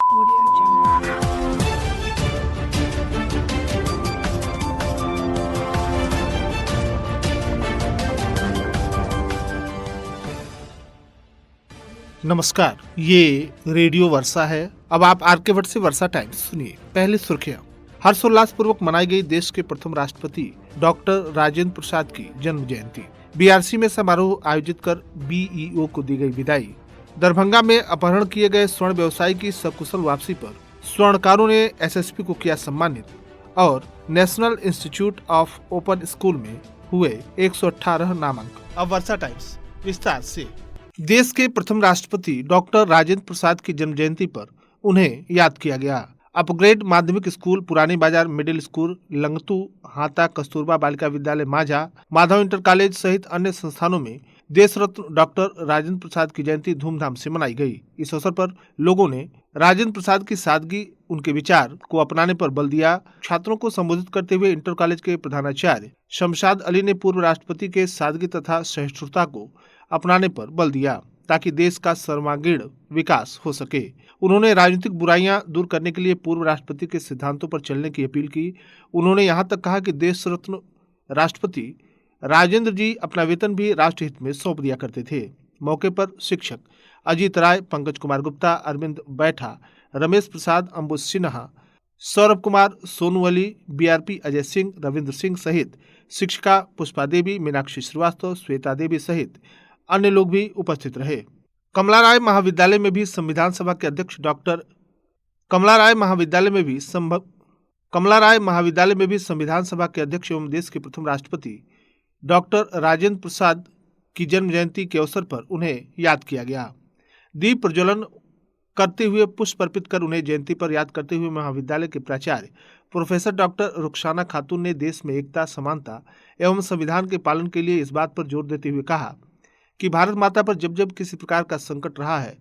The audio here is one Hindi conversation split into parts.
Audio Jungle. नमस्कार, ये रेडियो वर्षा है। अब आप आरके भट्ट से वर्षा टाइम्स सुनिए। पहले सुर्खियां। हर्षोल्लास पूर्वक मनाई गई देश के प्रथम राष्ट्रपति डॉक्टर राजेंद्र प्रसाद की जन्म जयंती। बीआरसी में समारोह आयोजित कर बीईओ को दी गई विदाई। दरभंगा में अपहरण किए गए स्वर्ण व्यवसायी की सकुशल वापसी पर स्वर्णकारों ने एसएसपी को किया सम्मानित। और national institute of open school में हुए 118 नामांकन। अब वर्षा टाइम्स विस्तार से। देश के प्रथम राष्ट्रपति डॉक्टर राजेंद्र प्रसाद की जन्म जयंती पर उन्हें याद किया गया। अपग्रेड माध्यमिक स्कूल, पुरानी बाजार मिडिल स्कूल, लंगतू, हाता, कस्तूरबा बालिका विद्यालय माझा, माधव इंटर कॉलेज सहित अन्य संस्थानों में देश रत्न डॉक्टर राजेंद्र प्रसाद की जयंती धूमधाम से मनाई गई। इस अवसर पर लोगों ने राजेंद्र प्रसाद की सादगी, उनके विचार को अपनाने पर बल दिया। छात्रों को संबोधित करते हुए इंटर कॉलेज के प्रधानाचार्य शमशाद अली ने पूर्व राष्ट्रपति के सादगी तथा सहिष्णुता को अपनाने पर बल दिया ताकि देश का सर्वांगीण विकास हो सके। उन्होंने राजनीतिक बुराइयां दूर करने के लिए पूर्व राष्ट्रपति के सिद्धांतों पर चलने की अपील की। उन्होंने यहां तक कहा कि देश रत्न राष्ट्रपति राजेंद्र जी अपना वेतन भी राष्ट्रहित में सौंप दिया करते थे। मौके पर शिक्षक अजीत राय, पंकज कुमार गुप्ता, अरविंद बैठा, रमेश प्रसाद, अंबुज सिन्हा, सौरभ कुमार, सोनू अली, बीआरपी अजय सिंह, रविंद्र सिंह सहित शिक्षिका पुष्पा देवी, मीनाक्षी श्रीवास्तव, श्वेता देवी सहित अन्य लोग भी उपस्थित रहे। कमला राय महाविद्यालय में भी संविधान सभा के अध्यक्ष संविधान सभा के अध्यक्ष एवं देश के प्रथम राष्ट्रपति डॉक्टर राजेंद्र प्रसाद की जन्म जयंती के अवसर पर उन्हें याद किया गया। दीप प्रज्वलन करते हुए पुष्प अर्पित कर उन्हें जयंती पर याद करते हुए महाविद्यालय के प्राचार्य प्रोफेसर डॉक्टर रुखसाना खातून ने देश में एकता, समानता एवं संविधान के पालन के लिए इस बात पर जोर देते हुए कहा कि भारत माता पर जब जब किसी प्रकार का संकट रहा है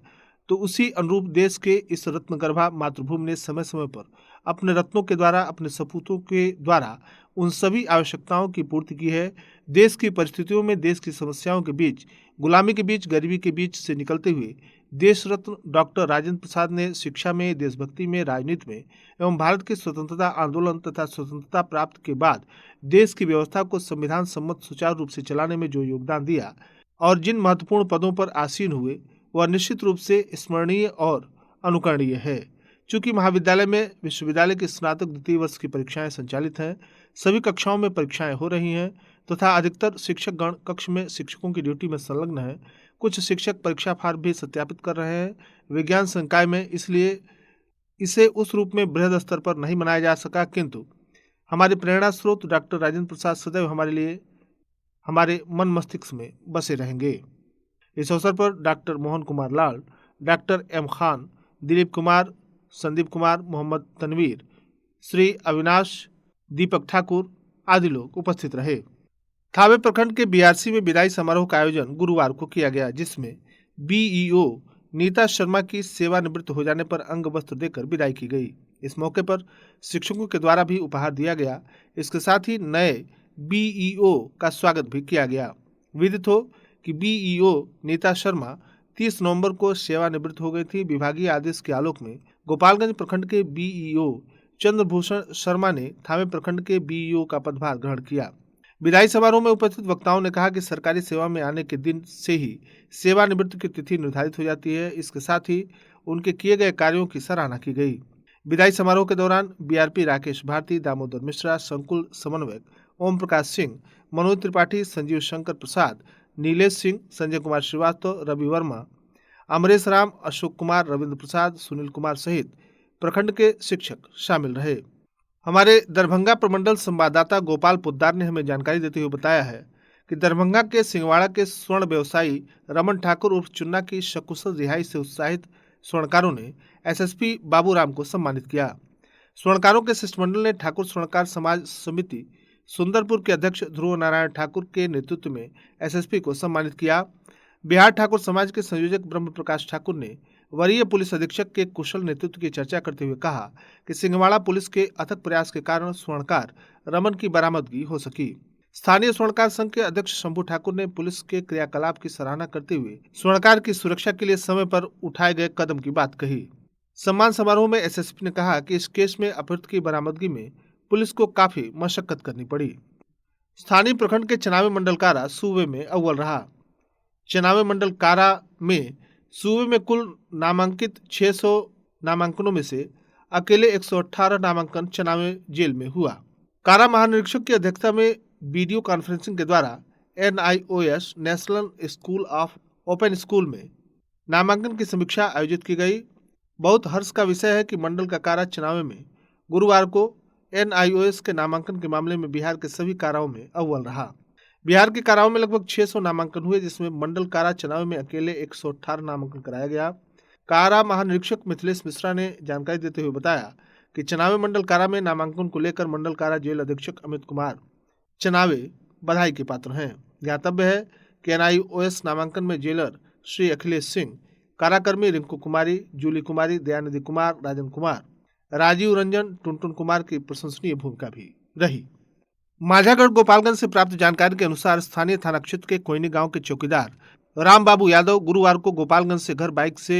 तो उसी अनुरूप देश के इस रत्नगर्भा मातृभूमि ने समय समय पर अपने रत्नों के द्वारा, अपने सपूतों के द्वारा उन सभी आवश्यकताओं की पूर्ति की है। देश की परिस्थितियों में, देश की समस्याओं के बीच, गुलामी के बीच, गरीबी के बीच से निकलते हुए देश रत्न डॉक्टर राजेंद्र प्रसाद ने शिक्षा में, देशभक्ति में, राजनीति में एवं भारत के स्वतंत्रता आंदोलन तथा स्वतंत्रता प्राप्त के बाद देश की व्यवस्था को संविधान सम्मत सुचारू रूप से चलाने में जो योगदान दिया और जिन महत्वपूर्ण पदों पर आसीन हुए वह निश्चित रूप से स्मरणीय और अनुकरणीय है। चूंकि महाविद्यालय में विश्वविद्यालय के स्नातक द्वितीय वर्ष की परीक्षाएं संचालित हैं, सभी कक्षाओं में परीक्षाएं हो रही हैं तथा अधिकतर शिक्षकगण कक्ष में शिक्षकों की ड्यूटी में संलग्न हैं। कुछ शिक्षक परीक्षा फॉर्म भी सत्यापित कर रहे हैं विज्ञान संकाय में, इसलिए इसे उस रूप में बृहद स्तर पर नहीं मनाया जा सका, किंतु हमारे प्रेरणा स्रोत डॉक्टर राजेंद्र प्रसाद सदैव हमारे मन मस्तिष्क में बसे रहेंगे। इस अवसर पर doctor Mohan Kumar Lal, doctor M Khan, Dilip Kumar, Sandeep Kumar, Mohammad Tanveer, Shri Avinash, दीपक ठाकुर आदि लोग उपस्थित रहे। थावे प्रखंड के बीआरसी में विदाई समारोह का आयोजन गुरुवार को किया गया, जिसमें बीईओ नीता शर्मा की सेवानिवृत्त हो जाने पर अंग वस्त्र देकर विदाई की गई। इस मौके पर शिक्षकों के द्वारा भी उपहार दिया गया। इसके साथ ही नए बीईओ का स्वागत भी किया गया। विदित हो कि बीईओ नीता शर्मा 30 नवंबर को सेवानिवृत्त हो गई थी। विभागीय आदेश के आलोक में गोपालगंज प्रखंड के बीईओ चंद्रभूषण शर्मा ने थावे प्रखंड के बीईओ का पदभार ग्रहण किया। विदाई समारोह में उपस्थित वक्ताओं ने कहा कि सरकारी सेवा में आने के दिन से ही सेवानिवृत्ति की तिथि निर्धारित हो जाती है। इसके साथ ही उनके किए गए कार्यों की सराहना की गई। विदाई समारोह के दौरान बीआरपी राकेश भारती, दामोदर मिश्रा, संकुल समन्वयक ओम प्रकाश सिंह, मनोज त्रिपाठी, संजीव शंकर प्रसाद, नीलेश सिंह, संजय कुमार श्रीवास्तव, रवि वर्मा, अमरेश राम, अशोक कुमार, रविंद्र प्रसाद, सुनील कुमार सहित प्रखंड के शिक्षक शामिल रहे। हमारे दरभंगा प्रमंडल संवाददाता गोपाल पोद्दार ने हमें जानकारी देते हुए बताया है कि दरभंगा के सिंहवाड़ा के स्वर्ण व्यवसायी रमन ठाकुर उर्फ चुन्ना की सकुशल रिहाई से उत्साहित स्वर्णकारों ने एसएसपी बाबूराम को सम्मानित किया। स्वर्णकारों के शिष्टमंडल ने ठाकुर स्वर्णकार समाज समिति सुंदरपुर के अध्यक्ष ध्रुव नारायण ठाकुर के नेतृत्व में एसएसपी को सम्मानित किया। बिहार ठाकुर समाज के संयोजक ब्रह्म प्रकाश ठाकुर ने वरीय पुलिस अधीक्षक के कुशल नेतृत्व की चर्चा करते हुए कहा कि सिंहवाड़ा पुलिस के अथक प्रयास के कारण स्वर्णकार रमन की बरामदगी हो सकी। स्थानीय स्वर्णकार संघ के अध्यक्ष शंभू ठाकुर ने पुलिस के क्रियाकलाप की सराहना करते हुए स्वर्णकार की सुरक्षा के लिए समय पर उठाए गए कदम की बात कही। सम्मान समारोह में एसएसपी ने कहा कि इस केस में अपहृत की बरामदगी में पुलिस को काफी मशक्कत करनी पड़ी। स्थानीय प्रखंड के चनावे मंडल कारा सूबे में अव्वल रहा। चनावे मंडल कारा में सूबे में कुल नामांकित 600 नामांकनों में से अकेले 118 नामांकन चनावे जेल में हुआ। कारा महानिरीक्षक की अध्यक्षता में वीडियो कॉन्फ्रेंसिंग के द्वारा NIOS national school of open school में नामांकन की समीक्षा आयोजित की गई। बहुत हर्ष का विषय है कि मंडल का कारा चनावे में गुरुवार को NIOS के नामांकन के मामले में बिहार के सभी काराओं में अव्वल रहा। बिहार के काराओं में लगभग 600 नामांकन हुए, जिसमें मंडल कारा चनावे में अकेले 118 नामांकन कराया गया। कारा महानिरीक्षक मिथिलेश मिश्रा ने जानकारी देते हुए बताया कि चनावे मंडल कारा में नामांकन को लेकर मंडल कारा जेल अधीक्षक अमित कुमार चनावे बधाई के पात्र हैं। ज्ञातव्य है कि NIOS नामांकन में जेलर श्री अखिलेश सिंह, काराकर्मी रिंकू कुमारी, जूली कुमारी, दयानिधि कुमार, राजन कुमार, राजीव रंजन, टुनटुन कुमार की प्रशंसनीय भूमिका भी रही। माझागढ़ गोपालगंज से प्राप्त जानकारी के अनुसार स्थानीय थाना क्षेत्र के कोयनी गांव के चौकीदार राम बाबू यादव गुरुवार को गोपालगंज से घर बाइक से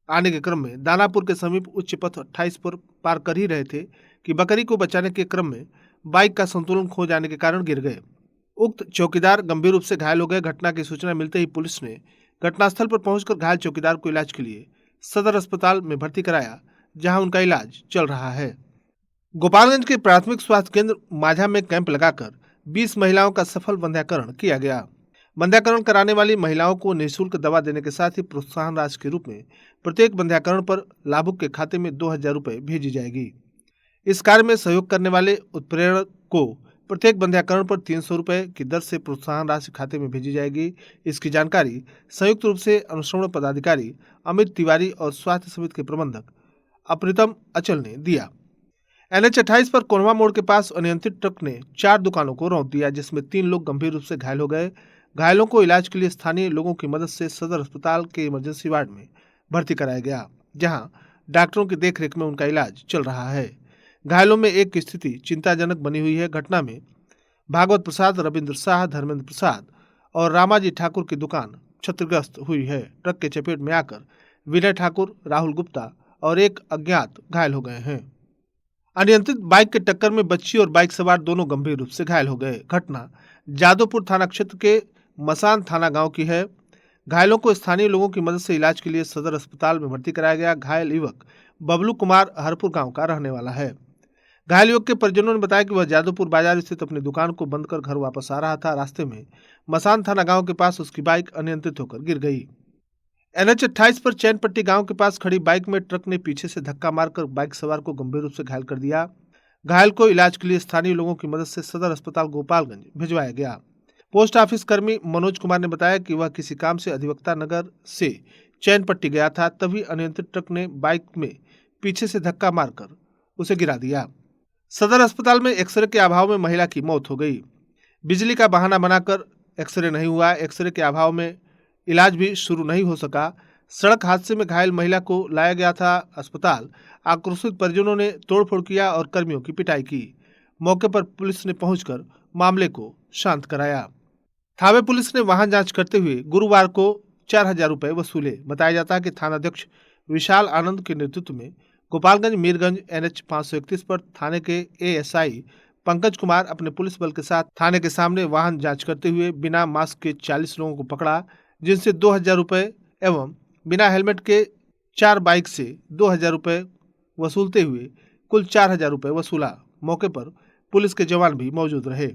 आने के क्रम में दानापुर के समीप उच्च पथ 28 पर पार कर ही रहे थे कि बकरी को बचाने के क्रम में बाइक का संतुलन खो जाने के कारण गिर गए। उक्त चौकीदार गंभीर रूप से घायल हो गए। घटना की सूचना मिलते ही पुलिस ने घटनास्थल पर पहुंचकर घायल चौकीदार को इलाज के लिए सदर अस्पताल में भर्ती कराया, जहां उनका इलाज चल रहा है। गोपालगंज के प्राथमिक स्वास्थ्य केंद्र माझा में कैंप लगाकर 20 महिलाओं का सफल बंध्याकरण किया गया। बंध्याकरण कराने वाली महिलाओं को निःशुल्क दवा देने के साथ ही प्रोत्साहन राशि के रूप में प्रत्येक बंध्याकरण पर लाभुक के खाते में 2000 रुपये भेजी जाएगी। इस कार्य में सहयोग करने वाले उत्प्रेरक को प्रत्येक बंध्याकरण पर 300 रुपये की दर से प्रोत्साहन राशि खाते में भेजी जाएगी। इसकी जानकारी संयुक्त रूप से अनुश्रवण पदाधिकारी अमित तिवारी और स्वास्थ्य समिति के प्रबंधक अप्रितम अचल ने दिया। NH 28 पर कोनवा मोड़ के पास अनियंत्रित ट्रक ने 4 दुकानों को रौंद दिया, जिसमें 3 लोग गंभीर रूप से घायल हो गए। घायलों को इलाज के लिए स्थानीय लोगों की मदद से सदर अस्पताल के इमरजेंसी वार्ड में भर्ती कराया गया, जहां डॉक्टरों की देखरेख में उनका इलाज चल रहा है। घायलों में एक की स्थिति चिंताजनक बनी हुई है। घटना में भागवत प्रसाद, रविंद्र शाह, धर्मेंद्र प्रसाद और रामाजी ठाकुर की दुकान क्षतिग्रस्त हुई है। ट्रक के चपेट में आकर विनय ठाकुर, राहुल गुप्ता और एक अज्ञात घायल हो गए हैं। अनियंत्रित बाइक के टक्कर में बच्ची और बाइक सवार दोनों गंभीर रूप से घायल हो गए। घटना जादवपुर थाना क्षेत्र के मसान थाना गांव की है। घायलों को स्थानीय लोगों की मदद से इलाज के लिए सदर अस्पताल में भर्ती कराया गया। घायल युवक बबलू कुमार हरपुर गांव का रहने वाला है। घायल युवक के परिजनों ने बताया कि वह जादवपुर बाजार स्थित अपनी दुकान को बंद कर घर वापस आ रहा था। रास्ते में मसान थाना गांव के पास उसकी बाइक अनियंत्रित होकर गिर गई। NH 28 पर चैनपट्टी गांव के पास खड़ी बाइक में ट्रक ने पीछे से धक्का मारकर बाइक सवार को गंभीर रूप से घायल कर दिया। घायल को इलाज के लिए स्थानीय लोगों की मदद से सदर अस्पताल गोपालगंज भिजवाया गया। पोस्ट ऑफिस कर्मी मनोज कुमार ने बताया कि वह किसी काम से अधिवक्ता नगर से चैनपट्टी गया था, तभी अनियंत्रित ट्रक ने बाइक में पीछे से धक्का मारकर उसे गिरा दिया। सदर अस्पताल में एक्सरे के अभाव में महिला की मौत हो गई। बिजली का बहाना बनाकर एक्सरे नहीं हुआ। एक्सरे के अभाव में इलाज भी शुरू नहीं हो सका। सड़क हादसे में घायल महिला को लाया गया था अस्पताल। आक्रोशित परिजनों ने तोड़फोड़ किया और कर्मियों की पिटाई की। मौके पर पुलिस ने पहुंचकर मामले को शांत कराया। थावे पुलिस ने वाहन जांच करते हुए गुरुवार को 4000 रुपये वसूले। बताया जाता है कि थानाध्यक्ष विशाल आनंद के नेतृत्व में गोपालगंज मीरगंज NH 531 पर थाने के ASI पंकज कुमार अपने पुलिस बल के साथ थाने के सामने वाहन जांच करते हुए बिना मास्क के 40 लोगों को पकड़ा, जिनसे 2000 रुपये एवं बिना हेलमेट के 4 बाइक से 2000 रुपये वसूलते हुए कुल 4000 रुपये वसूला। मौके पर पुलिस के जवान भी मौजूद रहे।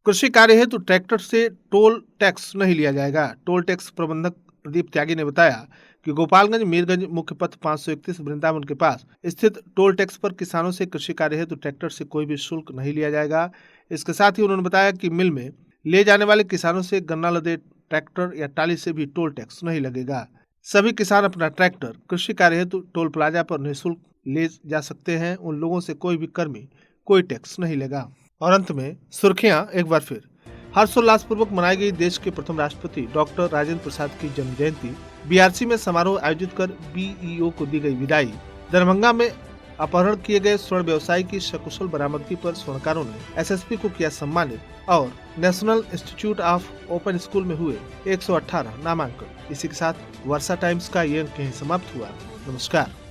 कृषि कार्य हेतु ट्रैक्टर से टोल टैक्स नहीं लिया जाएगा। टोल टैक्स प्रबंधक प्रदीप त्यागी ने बताया कि गोपालगंज मीरगंज मुख्य पथ 531 वृंदावन के पास स्थित टोल टैक्स पर किसानों से कृषि कार्य हेतु ट्रैक्टर से कोई भी शुल्क नहीं लिया जाएगा। इसके साथ ही उन्होंने बताया कि मिल में ले जाने वाले किसानों से गन्ना लदे ट्रैक्टर या टाली से भी टोल टैक्स नहीं लगेगा। सभी किसान अपना ट्रैक्टर कृषि कार्य हेतु टोल प्लाजा पर निःशुल्क ले जा सकते हैं। उन लोगों से कोई भी कर्मी कोई टैक्स नहीं लेगा। और अंत में सुर्खियां एक बार फिर। हर्षोल्लासपूर्वक मनाई गई देश के प्रथम राष्ट्रपति डॉक्टर राजेंद्र प्रसाद की जन्म जयंती। BRC में समारोह आयोजित कर BEO को दी गई विदाई। दरभंगा में अपहरण किए गए स्वर्ण व्यवसायी की सकुशल बरामदगी पर स्वर्णकारों ने SSP को किया सम्मानित। और national institute of open school में हुए 118 नामांकन। इसी के साथ वर्षा टाइम्स का ये अंक यहीं समाप्त हुआ। नमस्कार।